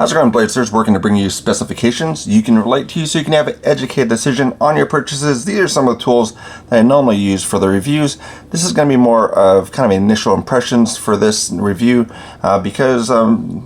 How's it going, Bladesters? Working to bring you specifications you can relate to so you can have an educated decision on your purchases. These are some of the tools that I normally use for the reviews. This is going to be more of kind of initial impressions for this review because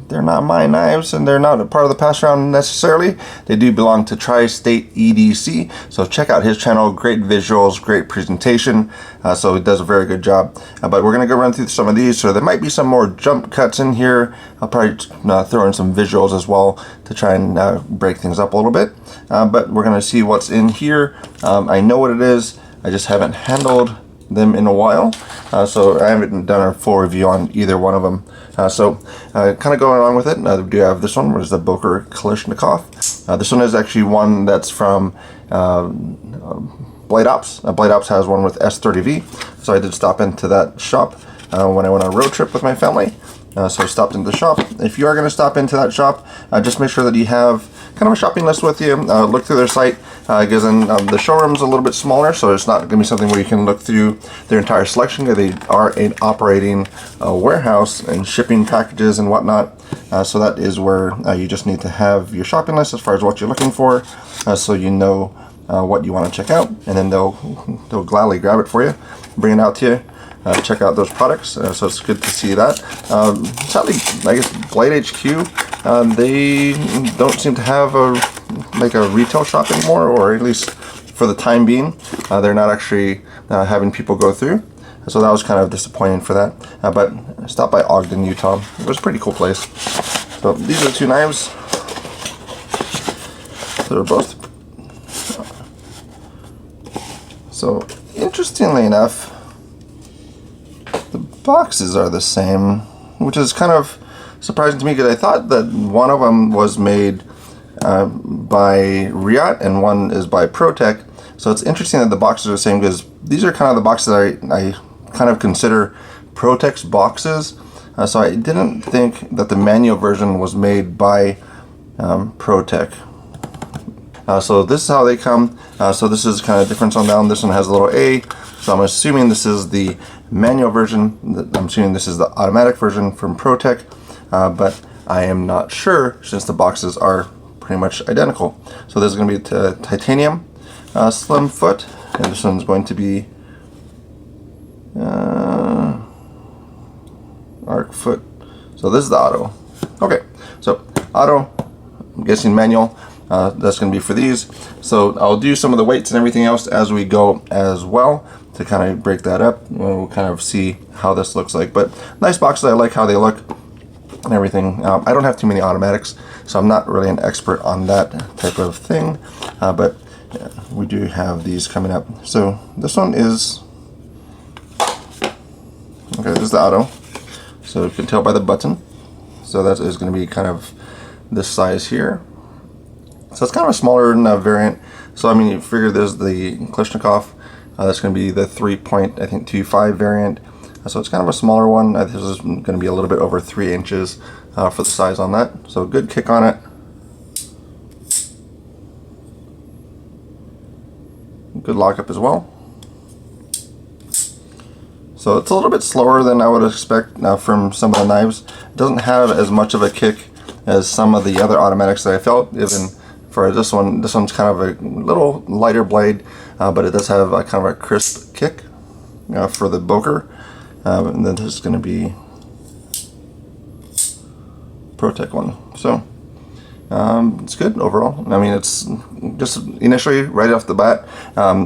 they're not my knives and they're not a part of the pass around necessarily. They do belong to Tri-State EDC, so check out his channel. Great visuals, great presentation, so he does a very good job. But we're going to go run through some of these, so there might be some more jump cuts in here. I'll probably throw in some visuals as well to try and break things up a little bit, but we're going to see what's in here. I know what it is, I just haven't handled them in a while, so I haven't done a full review on either one of them. So kind of going along with it, we do have this one, which is the Boker Kalashnikov. This one is actually one that's from Blade Ops. Blade Ops has one with S30V, so I did stop into that shop when I went on a road trip with my family. So I stopped into the shop. If you are going to stop into that shop, just make sure that you have kind of a shopping list with you. Look through their site, because then the showroom's a little bit smaller, so it's not going to be something where you can look through their entire selection. They are an operating warehouse and shipping packages and whatnot. So that is where you just need to have your shopping list as far as what you're looking for, so you know what you want to check out, and then they'll gladly grab it for you, bring it out to you. Check out those products, so it's good to see that. Sadly, I guess Blade HQ, they don't seem to have a retail shop anymore, or at least for the time being, they're not actually having people go through. So that was kind of disappointing for that. But I stopped by Ogden, Utah. It was a pretty cool place. So these are the two knives. They're both. So interestingly enough, boxes are the same, which is kind of surprising to me because I thought that one of them was made by Riot and one is by ProTech. So it's interesting that the boxes are the same because these are kind of the boxes that I kind of consider ProTech's boxes. So I didn't think that the manual version was made by ProTech. So this is how they come. So this is kind of difference on down. This one has a little A. So I'm assuming this is the manual version. I'm assuming this is the automatic version from ProTech, but I am not sure since the boxes are pretty much identical. So this is going to be titanium Slimfoot, and this one's going to be Arcfoot. So this is the auto. Okay, so auto, I'm guessing manual. That's going to be for these. So I'll do some of the weights and everything else as we go as well to kind of break that up. We'll kind of see how this looks like. But nice boxes. I like how they look and everything. I don't have too many automatics, so I'm not really an expert on that type of thing. But we do have these coming up. So this one is, okay, this is the auto. So you can tell by the button. So that is going to be kind of this size here. So it's kind of a smaller variant. So I mean, you figure there's the Kalashnikov. That's going to be the 3.25 variant. So it's kind of a smaller one. This is going to be a little bit over 3 inches for the size on that. So good kick on it. Good lockup as well. So it's a little bit slower than I would expect from some of the knives. It doesn't have as much of a kick as some of the other automatics that I felt. Even for this one's kind of a little lighter blade, but it does have a kind of a crisp kick for the Boker. And then this is going to be ProTech one. So it's good overall. I mean, it's just initially right off the bat,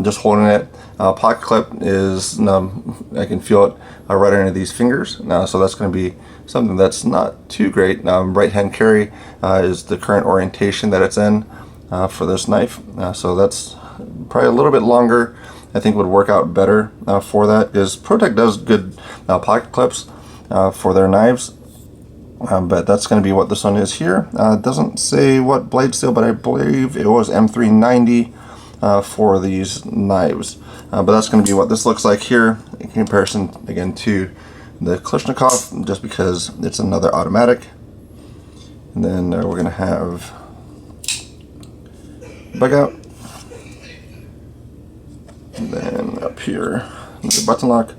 just holding it. Pocket clip is, I can feel it right under these fingers. So that's going to be something that's not too great. Right hand carry is the current orientation that it's in for this knife. So that's probably a little bit longer. I think would work out better for that, because ProTech does good pocket clips for their knives. But that's going to be what this one is here. It doesn't say what blade steel, but I believe it was M390 for these knives. But that's going to be what this looks like here in comparison, again, to the Kalashnikov, just because it's another automatic. And then we're going to have bug out. And then up here, the button lock.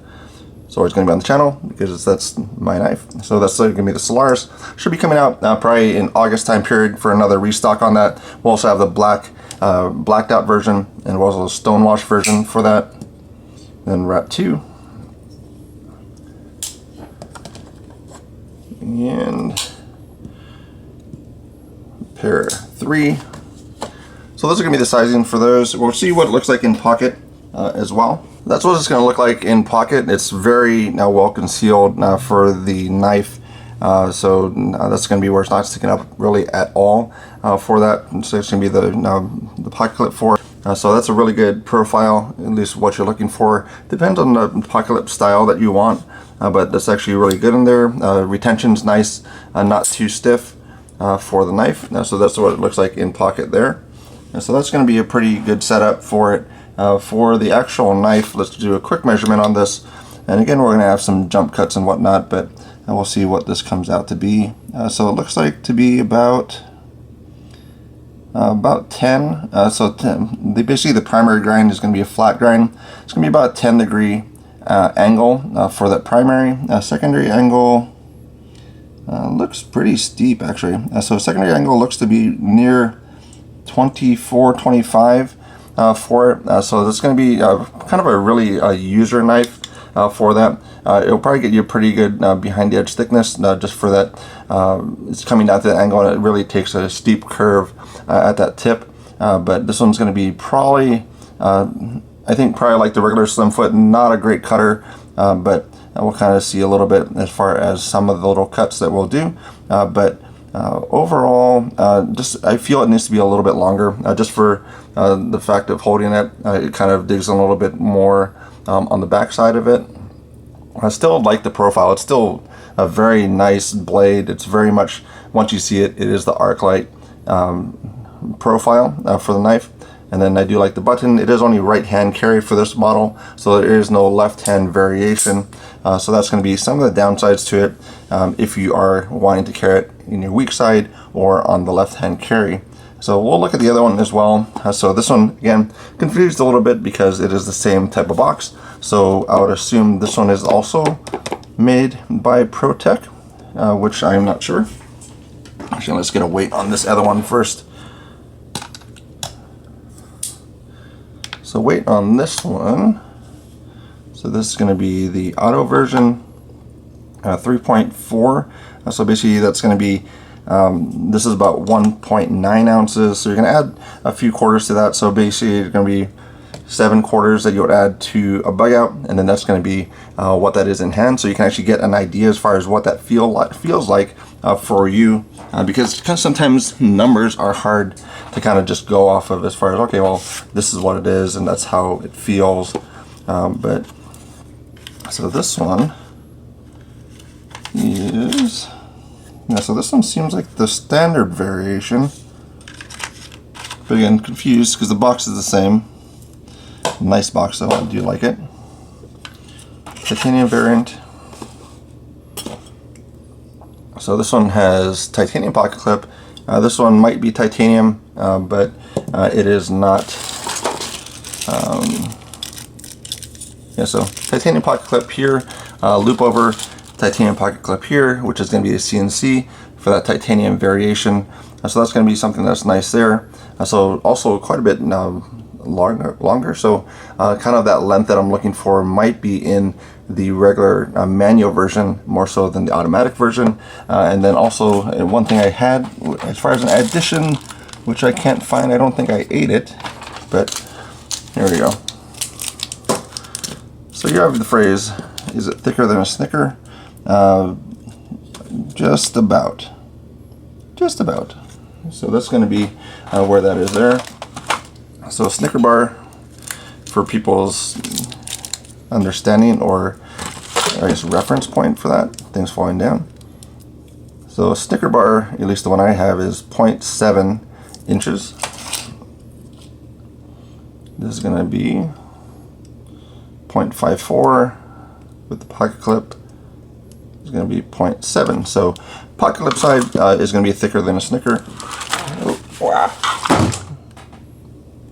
So it's going to be on the channel because that's my knife. So that's going to be the Solaris. Should be coming out probably in August time period for another restock on that. We'll also have the blacked out version, and we'll also a stonewash version for that. Then wrap 2. And pair 3. So those are going to be the sizing for those. We'll see what it looks like in pocket as well. That's what it's going to look like in pocket. It's very well concealed for the knife. So that's going to be where it's not sticking up really at all for that. So it's going to be the pocket clip for it. So that's a really good profile, at least what you're looking for. Depends on the pocket clip style that you want, but that's actually really good in there. Retention's nice, not too stiff for the knife. So that's what it looks like in pocket there. And so that's going to be a pretty good setup for it. For the actual knife, let's do a quick measurement on this. And again, we're going to have some jump cuts and whatnot, but we'll see what this comes out to be. So it looks like to be about 10. So 10, basically the primary grind is going to be a flat grind. It's going to be about a 10-degree angle for that primary. Secondary angle looks pretty steep actually. So secondary angle looks to be near 24, 25 for it. So this is going to be kind of a really user knife for that. It'll probably get you pretty good behind the edge thickness just for that. It's coming down to the angle, and it really takes a steep curve at that tip. But this one's going to be probably, I think probably like the regular Slimfoot, not a great cutter, but we'll kind of see a little bit as far as some of the little cuts that we'll do. But overall, just I feel it needs to be a little bit longer, just for the fact of holding it. It kind of digs in a little bit more on the back side of it. I still like the profile. It's still a very nice blade. It's very much, once you see it, it is the Arclight profile for the knife. And then I do like the button. It is only right hand carry for this model, so there is no left hand variation. So that's going to be some of the downsides to it if you are wanting to carry it in your weak side or on the left hand carry. So we'll look at the other one as well. So this one, again, confused a little bit because it is the same type of box. So I would assume this one is also made by ProTech, which I'm not sure. Actually, let's get a weight on this other one first. So weight on this one, so this is going to be the auto version, 3.4. So basically that's going to be, this is about 1.9 ounces. So you're going to add a few quarters to that. So basically it's going to be 7 quarters that you would add to a bug out, and then that's going to be what that is in hand. So you can actually get an idea as far as what that feels like for you, because sometimes numbers are hard to kind of just go off of as far as, okay, well, this is what it is and that's how it feels. But so this one is, so this one seems like the standard variation, but again, confused because the box is the same. Nice box though, I do like it. Titanium variant. So this one has titanium pocket clip. This one might be titanium, but it is not. Yeah, so titanium pocket clip here, loop over titanium pocket clip here, which is going to be a CNC for that titanium variation. So that's going to be something that's nice there. So also quite a bit longer. So kind of that length that I'm looking for might be in the regular manual version more so than the automatic version. And then also one thing I had as far as an addition, which I can't find, I don't think I ate it, but here we go. So you have the phrase, is it thicker than a Snicker? Just about. So that's going to be where that is there. So a Snicker bar, for people's understanding, or I guess reference point for that, things falling down. So a Snicker bar, at least the one I have, is 0.7 inches. This is going to be 0.54 with the pocket clip. It's going to be 0.7. So pocket clip side is going to be thicker than a Snicker. Oh, wow.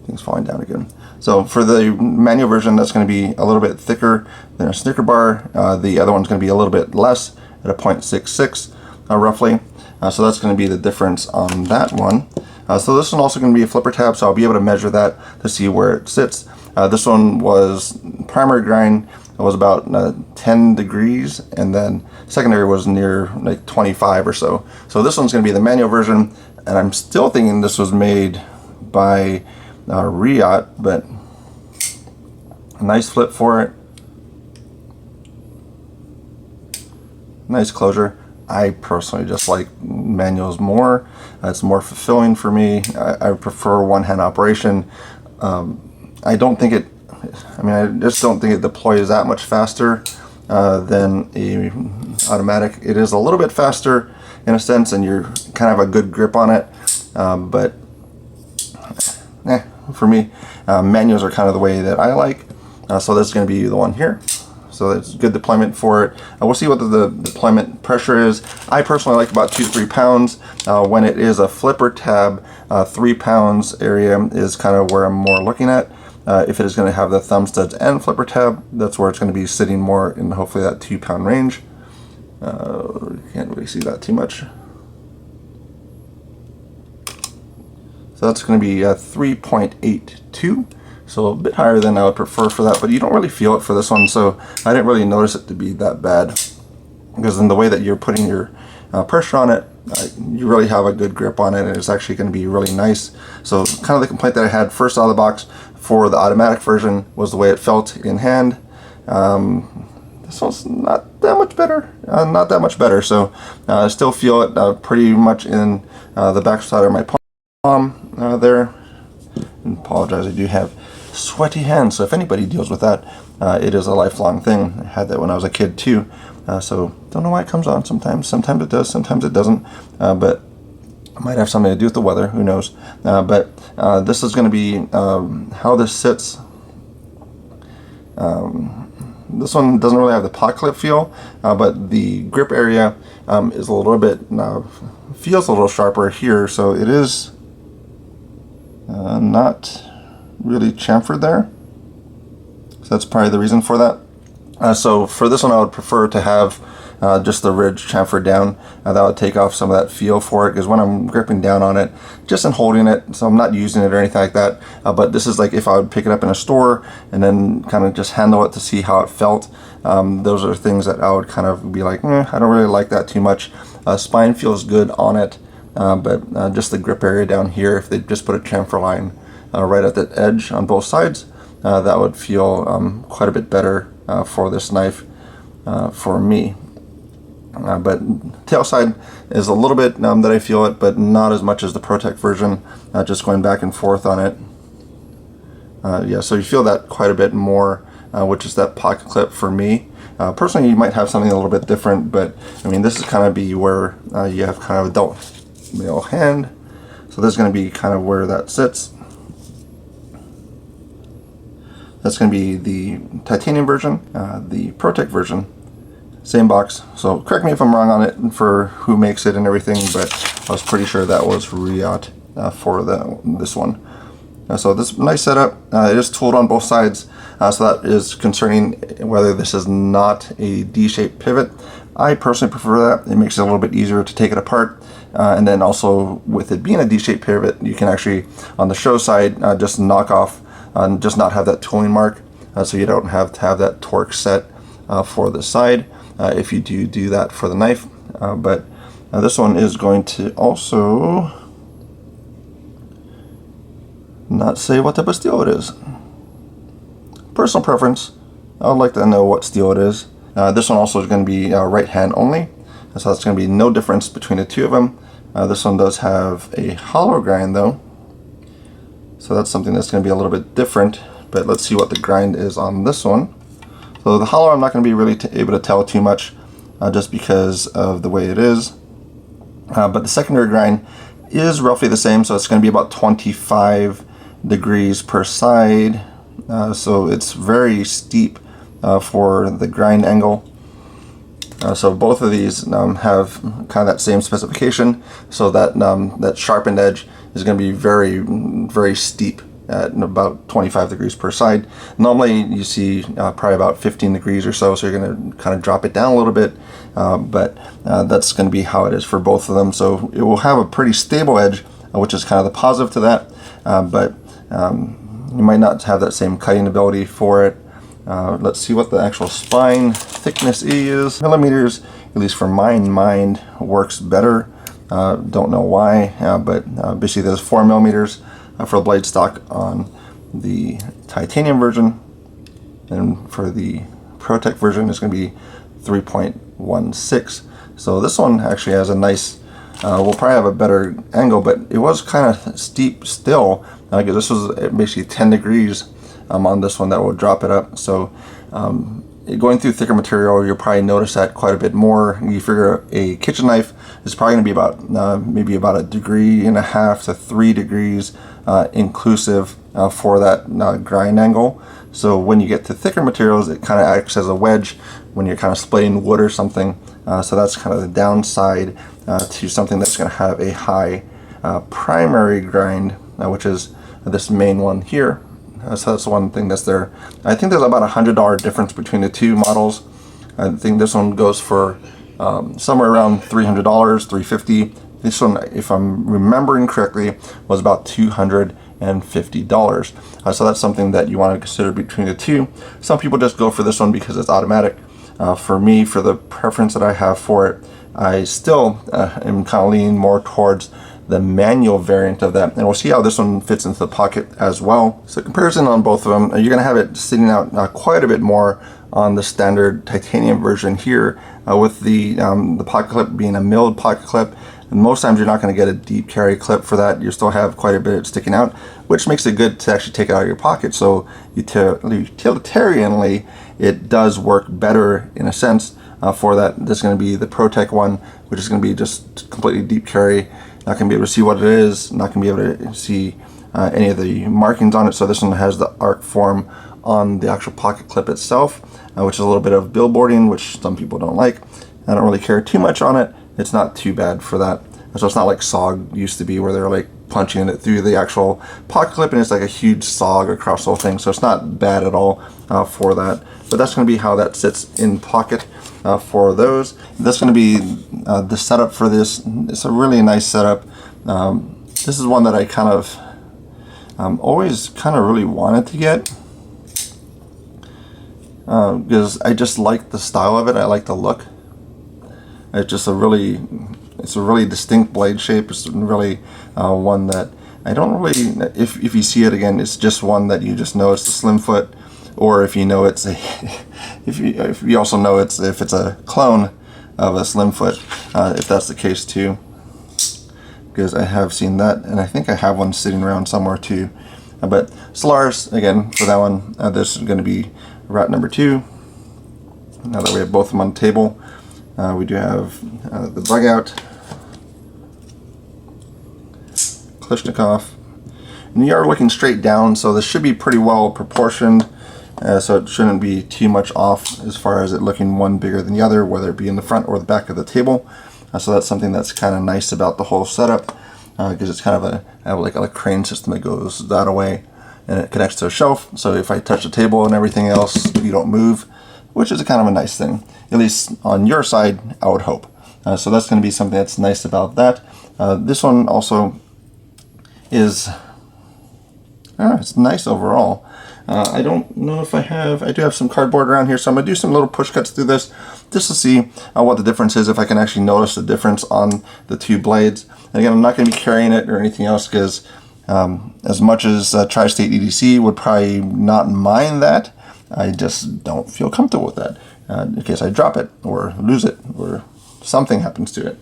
Things falling down again. So for the manual version, that's going to be a little bit thicker than a Snicker bar. The other one's going to be a little bit less at a 0.66 roughly. So that's going to be the difference on that one. So this one also going to be a flipper tab, so I'll be able to measure that to see where it sits. This one was primary grind. It was about 10 degrees, and then secondary was near like 25 or so. So this one's going to be the manual version, and I'm still thinking this was made by Riot, but a nice flip for it. Nice closure. I personally just like manuals more. It's more fulfilling for me. I prefer one-hand operation. I don't think it, I just don't think it deploys that much faster than a automatic. It is a little bit faster in a sense, and you're kind of a good grip on it. But for me, manuals are kind of the way that I like. So this is going to be the one here. So it's good deployment for it. We'll see what the deployment pressure is. I personally like about 2 to 3 pounds. When it is a flipper tab, 3 pounds area is kind of where I'm more looking at. If it is going to have the thumb studs and flipper tab, that's where it's going to be sitting more in hopefully that 2 pound range. Can't really see that too much. So that's going to be 3.82. So a bit higher than I would prefer for that, but you don't really feel it for this one, so I didn't really notice it to be that bad. Because in the way that you're putting your pressure on it, you really have a good grip on it, and it's actually going to be really nice. So kind of the complaint that I had first out of the box for the automatic version was the way it felt in hand. This one's not that much better. Not that much better. So I still feel it pretty much in the back side of my palm there. I apologize, I do have sweaty hands, so if anybody deals with that, it is a lifelong thing. I had that when I was a kid too, so don't know why it comes on sometimes. Sometimes it does, sometimes it doesn't, but it might have something to do with the weather, who knows. But this is going to be how this sits. This one doesn't really have the pot clip feel, but the grip area is a little bit, feels a little sharper here, so it is not really chamfered there. So that's probably the reason for that. So for this one, I would prefer to have just the ridge chamfered down. That would take off some of that feel for it, because when I'm gripping down on it, just in holding it, so I'm not using it or anything like that, but this is like if I would pick it up in a store and then kind of just handle it to see how it felt. Those are things that I would kind of be like, I don't really like that too much. Spine feels good on it, but just the grip area down here, if they just put a chamfer line right at the edge on both sides, that would feel quite a bit better for this knife for me. But tail side is a little bit that I feel it, but not as much as the ProTech version, just going back and forth on it. Yeah, so you feel that quite a bit more, which is that pocket clip for me. Personally, you might have something a little bit different, but I mean, this is kind of be where you have kind of adult male hand. So this is going to be kind of where that sits. That's going to be the titanium version. The ProTech version, same box. So correct me if I'm wrong on it for who makes it and everything, but I was pretty sure that was Riot for this one. So this nice setup. It is tooled on both sides, so that is concerning whether this is not a D-shaped pivot. I personally prefer that. It makes it a little bit easier to take it apart. And then also with it being a D-shaped pivot, you can actually, on the show side, just knock off, just not have that tooling mark, so you don't have to have that torque set for the side if you do that for the knife. But this one is going to also not say what type of steel it is. Personal preference, I would like to know what steel it is. This one also is going to be right hand only, so that's going to be no difference between the two of them. This one does have a hollow grind though, so that's something that's going to be a little bit different, but let's see what the grind is on this one. So the hollow I'm not going to be really able to tell too much, just because of the way it is. But the secondary grind is roughly the same, so it's going to be about 25 degrees per side. So it's very steep for the grind angle. So both of these have kind of that same specification, so that that sharpened edge is going to be very, very steep at about 25 degrees per side. Normally you see probably about 15 degrees or so, so you're going to kind of drop it down a little bit, but that's going to be how it is for both of them. So it will have a pretty stable edge, which is kind of the positive to that, but you might not have that same cutting ability for it. Let's see what the actual spine thickness is. Millimeters, at least for mine works better. Don't know why, but basically there's 4 millimeters for the blade stock on the titanium version, and for the ProTech version it's going to be 3.16. So this one actually has a nice, we'll probably have a better angle, but it was kind of steep still. Because this was basically 10 degrees on this one that will drop it up. So going through thicker material, you'll probably notice that quite a bit more. You figure a kitchen knife is probably going to be about maybe about 1.5 degrees to 3 degrees inclusive for that grind angle. So when you get to thicker materials, it kind of acts as a wedge when you're kind of splitting wood or something. So that's kind of the downside to something that's going to have a high primary grind, which is this main one here. So that's one thing that's there. I think there's about $100 difference between the two models. I think this one goes for somewhere around $300, $350. This one, if I'm remembering correctly, was about $250. So that's something that you want to consider between the two. Some people just go for this one because it's automatic. For me, for the preference that I have for it, I still am kind of leaning more towards the manual variant of that, and we'll see how this one fits into the pocket as well. So comparison on both of them, you're going to have it sitting out quite a bit more on the standard titanium version here, with the pocket clip being a milled pocket clip. And most times you're not going to get a deep carry clip for that. You still have quite a bit sticking out, which makes it good to actually take it out of your pocket. So utilitarianly, it does work better in a sense for that. This is going to be the ProTech one, which is going to be just completely deep carry. Not going to be able to see what it is, not going to be able to see any of the markings on it. So this one has the Arcform on the actual pocket clip itself, which is a little bit of billboarding, which some people don't like. I don't really care too much on it. It's not too bad for that. So it's not like SOG used to be, where they're like punching it through the actual pocket clip and it's like a huge SOG across the whole thing. So it's not bad at all for that. But that's going to be how that sits in pocket for those. That's going to be the setup for this. It's a really nice setup. This is one that I kind of always kind of really wanted to get, because I just like the style of it. I like the look. It's just a really distinct blade shape. It's really one that I don't really, if you see it again, it's just one that you just know it's the Slimfoot, or if you know it's a, if you also know it's, if it's a clone of a Slimfoot, if that's the case too, because I have seen that, and I think I have one sitting around somewhere too. But Solaris, again, for that one, this is going to be route number 2. Now that we have both of them on the table, we do have the bug out, Klishnikov, and you are looking straight down, so this should be pretty well proportioned, so it shouldn't be too much off as far as it looking one bigger than the other, whether it be in the front or the back of the table. So that's something that's kind of nice about the whole setup, because it's kind of like a crane system that goes that away and it connects to a shelf, so if I touch the table and everything else, you don't move, which is kind of a nice thing, at least on your side, I would hope. So that's going to be something that's nice about that. This one also is, it's nice overall. I don't know if I do have some cardboard around here, so I'm going to do some little push cuts through this just to see what the difference is, if I can actually notice the difference on the two blades. And again, I'm not going to be carrying it or anything else, because as much as Tri-State EDC would probably not mind that, I just don't feel comfortable with that in case I drop it or lose it or something happens to it.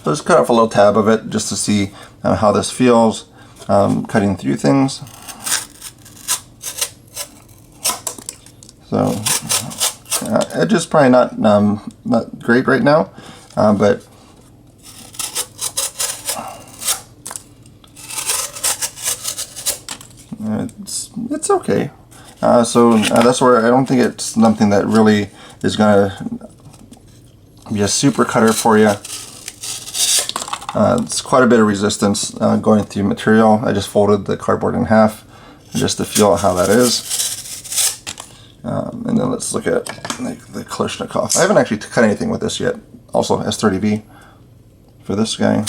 So just cut off a little tab of it just to see how this feels cutting through things. So edge is probably not great right now, but it's okay. So that's where I don't think it's something that really is going to be a super cutter for you. It's quite a bit of resistance going through material. I just folded the cardboard in half just to feel how that is. And then let's look at the Kalashnikov. I haven't actually cut anything with this yet. Also S30V for this guy.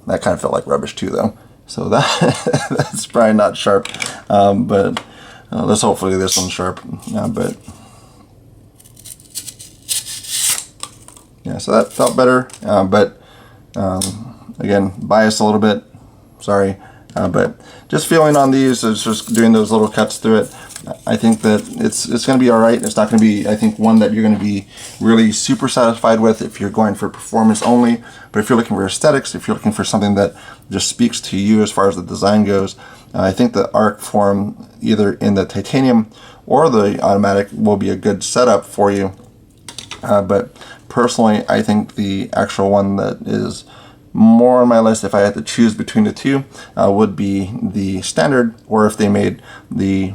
That kind of felt like rubbish too, though. So that's probably not sharp. But let's hopefully this one's sharp. But yeah, so that felt better. But again, biased a little bit. Sorry. But just feeling on these, it's just doing those little cuts through it. I think that it's going to be all right. It's not going to be, I think, one that you're going to be really super satisfied with if you're going for performance only. But if you're looking for aesthetics, if you're looking for something that just speaks to you as far as the design goes, I think the Arcform, either in the titanium or the automatic, will be a good setup for you. But personally, I think the actual one that is more on my list, if I had to choose between the two, would be the standard, or if they made this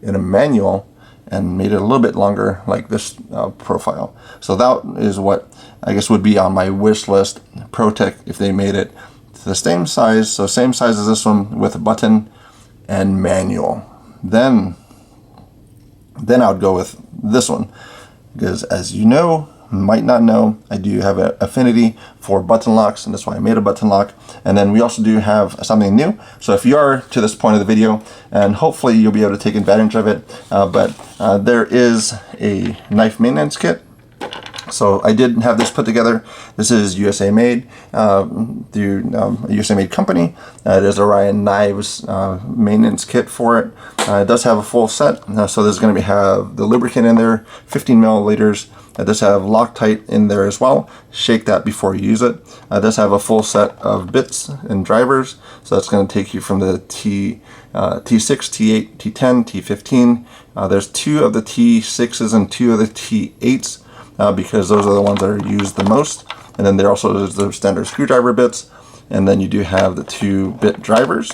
in a manual and made it a little bit longer, like this profile. So that is what I guess would be on my wish list. ProTech, if they made it to the same size, so same size as this one with a button and manual, then I would go with this one, because as you know, might not know, I do have an affinity for button locks, and that's why I made a button lock. And then we also do have something new. So if you are to this point of the video, and hopefully you'll be able to take advantage of it, but there is a knife maintenance kit. So I did have this put together. This is USA made through a USA made company. It is Orion Knives maintenance kit for it. It does have a full set. So there's going to have the lubricant in there, 15 milliliters. It does have Loctite in there as well. Shake that before you use it. It does have a full set of bits and drivers. So that's going to take you from the T6, T8, T10, T15. There's 2 of the T6s and 2 of the T8s. Because those are the ones that are used the most. And then there also is the standard screwdriver bits, and then you do have the 2-bit drivers.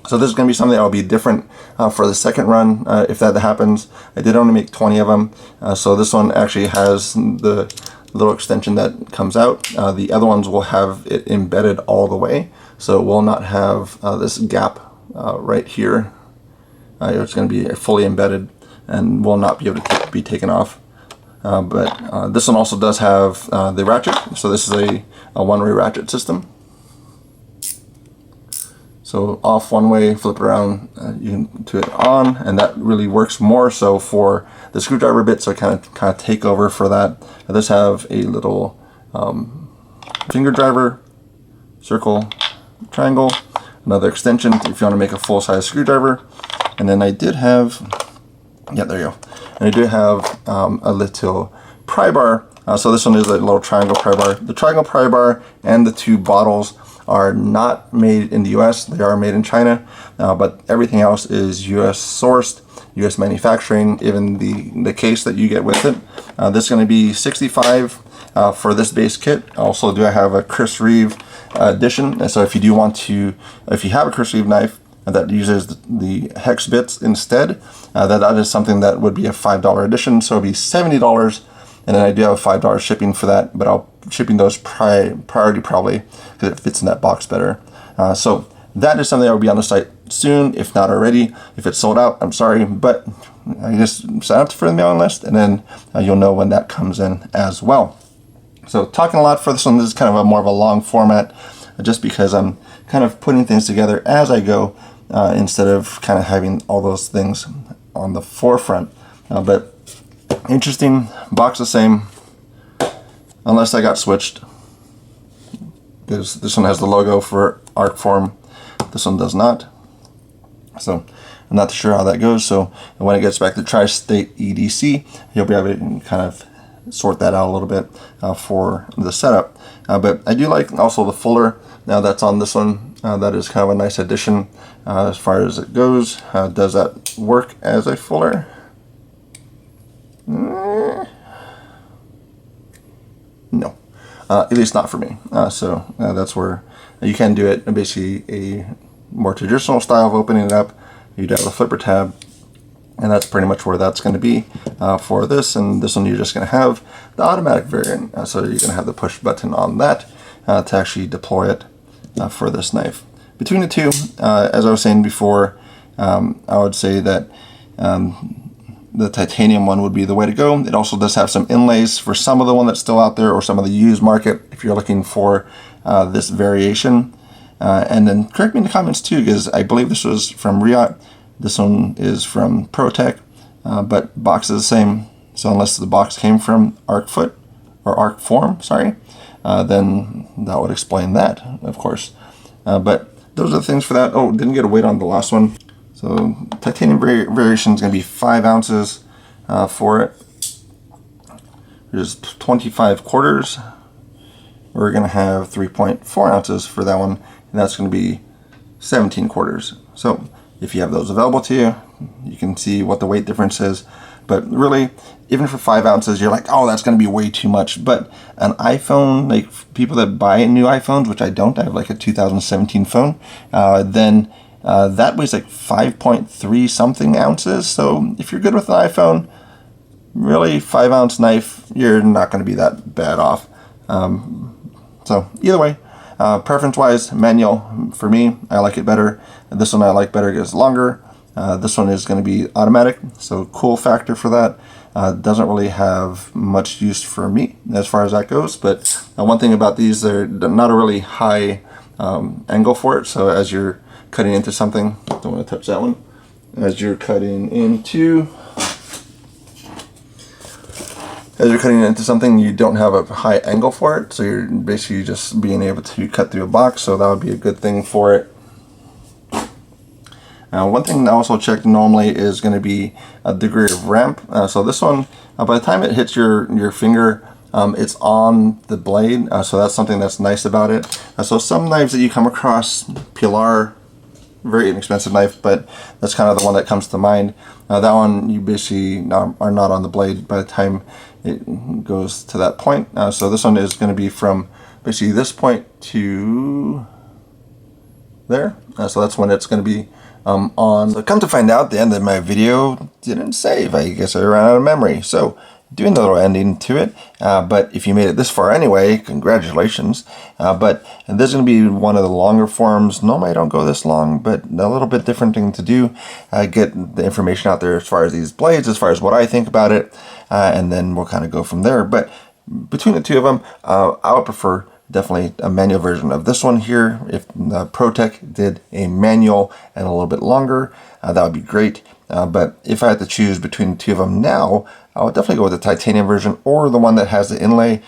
So this is going to be something that will be different for the second run if that happens. I did only make 20 of them, so this one actually has the little extension that comes out. The other ones will have it embedded all the way, so it will not have this gap right here. It's going to be fully embedded and will not be able to be taken off. But this one also does have the ratchet, so this is a one-way ratchet system. So off one way, flip it around, you can do it on, and that really works more so for the screwdriver bit, so kind of take over for that. It does have a little finger driver, circle, triangle, another extension if you want to make a full-size screwdriver, and then I did have, yeah, there you go. And I do have a little pry bar. So this one is a little triangle pry bar. The triangle pry bar and the 2 bottles are not made in the US. They are made in China, but everything else is US sourced, US manufacturing, even the case that you get with it. This is going to be $65 for this base kit. Also, do I have a Chris Reeve edition? And so if you do want to, if you have a Chris Reeve knife that uses the hex bits instead, that is something that would be a $5 edition, so it'd be $70. And then I do have a $5 shipping for that, but I'll shipping those priority probably because it fits in that box better. So that is something that will be on the site soon, if not already. If it's sold out, I'm sorry, but I just sign up for the mailing list, and then you'll know when that comes in as well. So talking a lot for this one. This is kind of a more of a long format, just because I'm kind of putting things together as I go, instead of kind of having all those things on the forefront. But interesting, box the same, unless I got switched, because this one has the logo for Arcform, this one does not. So I'm not sure how that goes. So when it gets back to Tri-State EDC, you'll be able to kind of sort that out a little bit for the setup. But I do like also the fuller now that's on this one. That is kind of a nice addition as far as it goes. Does that work as a fuller? No, at least not for me. So that's where you can do it. Basically a more traditional style of opening it up. You'd have a flipper tab, and that's pretty much where that's going to be for this. And this one you're just going to have the automatic variant, so you're going to have the push button on that to actually deploy it. for this knife. Between the two, as I was saying before, I would say that the titanium one would be the way to go. It also does have some inlays for some of the one that's still out there, or some of the used market if you're looking for this variation. And then correct me in the comments too, because I believe this was from Riot. This one is from ProTech, but box is the same. So unless the box came from Arcfoot or Arcform, sorry, then that would explain that, of course. But those are the things for that. Oh, didn't get a weight on the last one. So titanium variation is going to be 5 ounces for it. There's 25 quarters. We're going to have 3.4 ounces for that one, and that's going to be 17 quarters. So if you have those available to you, you can see what the weight difference is. But really, even for 5 ounces, you're like, oh, that's going to be way too much. But an iPhone, like people that buy new iPhones, which I don't, I have like a 2017 phone, then that weighs like 5.3 something ounces. So if you're good with an iPhone, really 5 ounce knife, you're not going to be that bad off. So either way, preference wise, manual for me, I like it better. This one I like better because it's longer. This one is going to be automatic, so cool factor for that. Doesn't really have much use for me as far as that goes, but one thing about these, they're not a really high angle for it, so as you're cutting into something, don't want to touch that one, as you're cutting into something, you don't have a high angle for it, so you're basically just being able to cut through a box, so that would be a good thing for it. One thing I also check normally is going to be a degree of ramp. So this one, by the time it hits your finger, it's on the blade, so that's something that's nice about it. So some knives that you come across, Pilar, very inexpensive knife, but that's kind of the one that comes to mind. That one, you basically are not on the blade by the time it goes to that point. So this one is going to be from basically this point to there. So that's when it's going to be on. So come to find out, the end of my video didn't save. I guess I ran out of memory. So doing the little ending to it, but if you made it this far anyway, congratulations. But this is going to be one of the longer forms. Normally I don't go this long, but a little bit different thing to do. Get the information out there as far as these blades, as far as what I think about it, and then we'll kind of go from there. But between the two of them, I would prefer definitely a manual version of this one here. If ProTech did a manual and a little bit longer, that would be great. But if I had to choose between the two of them now, I would definitely go with the titanium version or the one that has the inlay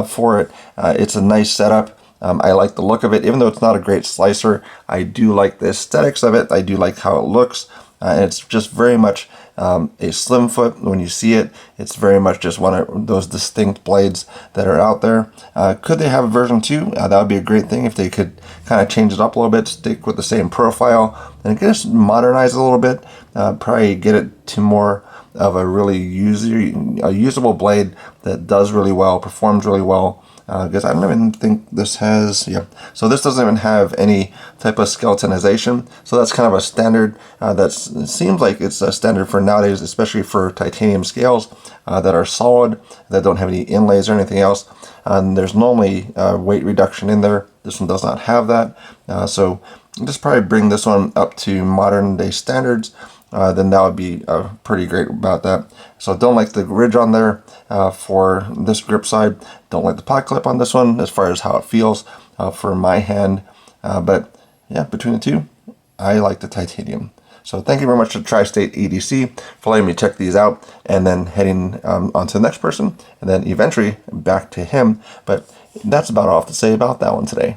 for it. It's a nice setup. I like the look of it. Even though it's not a great slicer, I do like the aesthetics of it. I do like how it looks. And it's just very much a Slimfoot. When you see it, it's very much just one of those distinct blades that are out there. Could they have a version 2? That would be a great thing if they could kind of change it up a little bit, stick with the same profile, and just modernize it a little bit. Probably get it to more of a really usable blade that does really well, performs really well. Because I don't even think this has, so this doesn't even have any type of skeletonization, so that's kind of a standard. It seems like it's a standard for nowadays, especially for titanium scales that are solid, that don't have any inlays or anything else. There's normally weight reduction in there. This one does not have that, so just probably bring this one up to modern day standards. Then that would be pretty great about that. So don't like the ridge on there for this grip side. Don't like the pot clip on this one as far as how it feels for my hand. But yeah, between the two, I like the titanium. So thank you very much to Tri-State EDC for letting me check these out, and then heading on to the next person, and then eventually back to him. But that's about all I have to say about that one today.